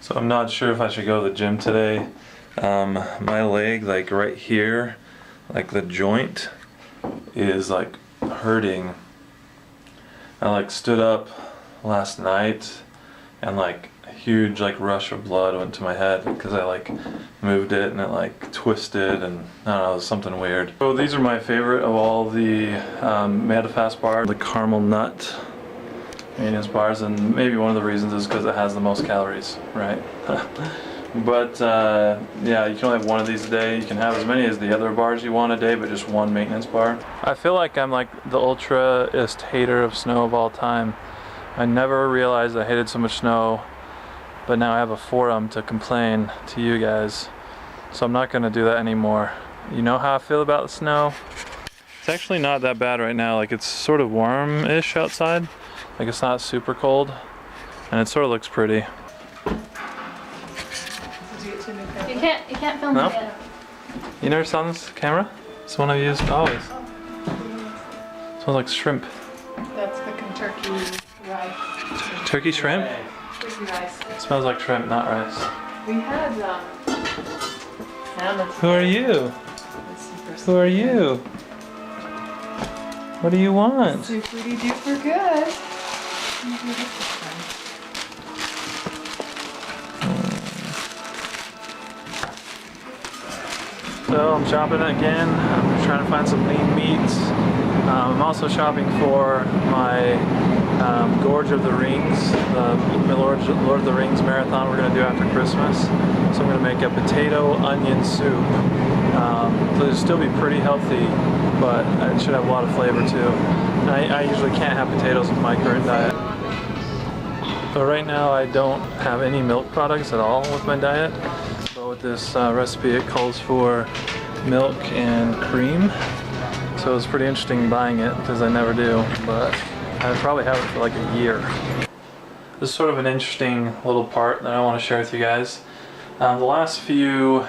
So I'm not sure if I should go to the gym today. My leg, like right here, like the joint is like hurting. I like stood up last night and like a huge like rush of blood went to my head because I like moved it and it like twisted, and I don't know, it was something weird. So these are my favorite of all the Medifast bars, the caramel nut maintenance bars, and maybe one of the reasons is because it has the most calories, right? But yeah, you can only have one of these a day. You can have as many as the other bars you want a day, but just one maintenance bar. I feel like I'm like the ultra-ist hater of snow of all time. I never realized I hated so much snow, but now I have a forum to complain to you guys. So I'm not gonna do that anymore. You know how I feel about the snow? It's actually not that bad right now. Like, it's sort of warm-ish outside. Like, it's not super cold, and it sort of looks pretty. You can't film no? it. You never saw this camera? It's one I've used always. Smells like shrimp. That's the Kentucky rice. Turkey shrimp? Turkey rice. It smells like shrimp, not rice. We had salmon. Who are you? Who are you? What do you want? Super duper good. So I'm shopping again. I'm trying to find some lean meats. I'm also shopping for my Gorge of the Rings, the Lord of the Rings marathon we're going to do after Christmas. So I'm going to make a potato onion soup. So it'll still be pretty healthy, but it should have a lot of flavor too. And I usually can't have potatoes with my current diet. But right now I don't have any milk products at all with my diet. But with this recipe, it calls for milk and cream. So it's pretty interesting buying it because I never do, but I probably have it for like a year. This is sort of an interesting little part that I want to share with you guys. The last few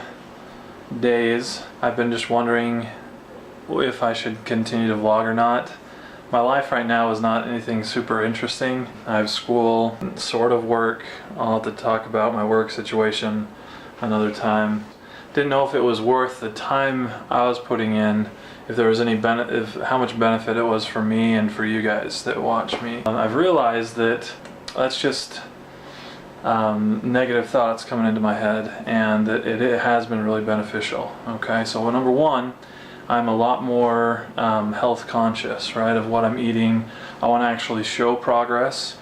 days I've been just wondering if I should continue to vlog or not. My life right now is not anything super interesting. I have school, sort of work. I'll have to talk about my work situation another time. Didn't know if it was worth the time I was putting in, if there was any how much benefit it was for me and for you guys that watch me. I've realized that that's just negative thoughts coming into my head, and that it has been really beneficial. Okay, so number one, I'm a lot more health conscious, right, of what I'm eating. I want to actually show progress,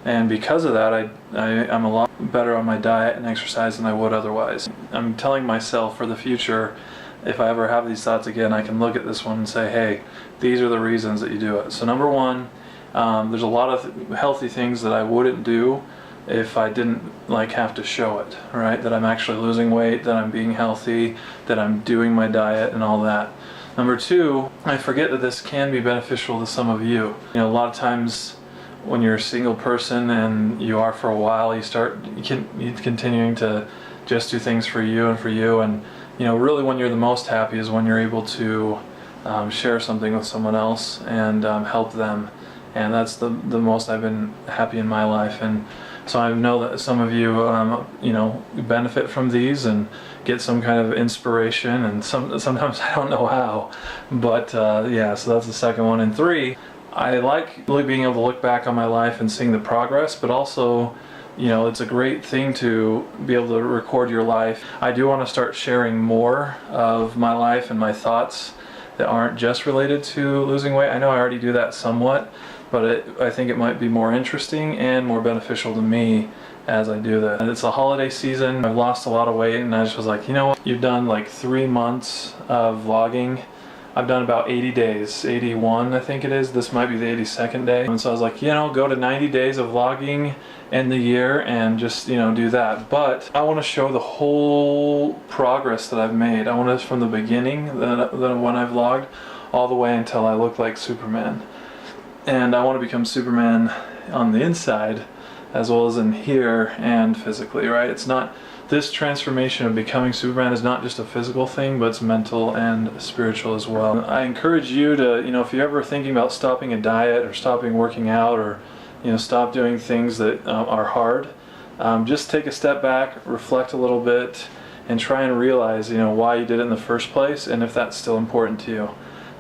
and because of that I'm a lot better on my diet and exercise than I would otherwise. I'm telling myself for the future, if I ever have these thoughts again, I can look at this one and say, hey, these are the reasons that you do it. So number one, there's a lot of healthy things that I wouldn't do if I didn't like have to show it, right? That I'm actually losing weight, that I'm being healthy, that I'm doing my diet and all that. Number two, I forget that this can be beneficial to some of you. You know, a lot of times when you're a single person and you are for a while, you're continuing to just do things for you, and you know, really when you're the most happy is when you're able to share something with someone else and help them. And that's the most I've been happy in my life. And so I know that some of you, you know, benefit from these and get some kind of inspiration, and sometimes I don't know how. But yeah, so that's the second one. And three, I like really being able to look back on my life and seeing the progress, but also, you know, it's a great thing to be able to record your life. I do want to start sharing more of my life and my thoughts that aren't just related to losing weight. I know I already do that somewhat, but I think it might be more interesting and more beneficial to me as I do that. And it's a holiday season. I've lost a lot of weight, and I just was like, you know what? You've done like 3 months of vlogging. I've done about 80 days, 81 I think it is. This might be the 82nd day. And so I was like, you know, go to 90 days of vlogging in the year and just, you know, do that. But I want to show the whole progress that I've made. I want to, from the beginning, when I vlogged, all the way until I look like Superman. And I want to become Superman on the inside as well as in here and physically, right? It's not, this transformation of becoming Superman is not just a physical thing, but it's mental and spiritual as well. I encourage you to, you know, if you're ever thinking about stopping a diet or stopping working out, or, you know, stop doing things that are hard, just take a step back, reflect a little bit, and try and realize, why you did it in the first place, and if that's still important to you.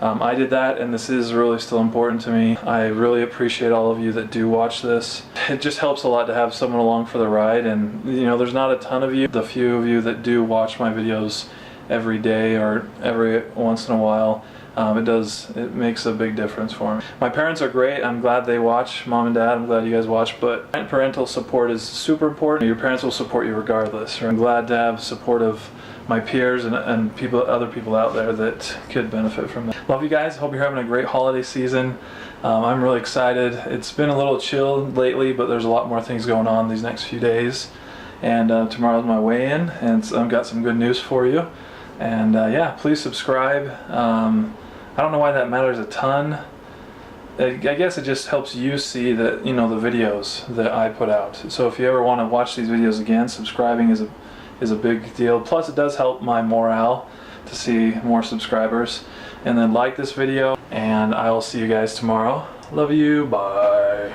I did that, and this is really still important to me. I really appreciate all of you that do watch this. It just helps a lot to have someone along for the ride, and there's not a ton of you. The few of you that do watch my videos every day or every once in a while, it makes a big difference for me. My parents are great. I'm glad they watch. Mom and Dad, I'm glad you guys watch, but parental support is super important. Your parents will support you regardless. Right? I'm glad to have support of my peers and other people out there that could benefit from that. Love you guys. Hope you're having a great holiday season. I'm really excited. It's been a little chill lately, but there's a lot more things going on these next few days. And tomorrow's my weigh-in, and I've got some good news for you. And yeah, please subscribe. I don't know why that matters a ton. I guess it just helps you see that, the videos that I put out. So if you ever want to watch these videos again, subscribing is a big deal. Plus it does help my morale to see more subscribers. And then like this video, and I will see you guys tomorrow. Love you, bye.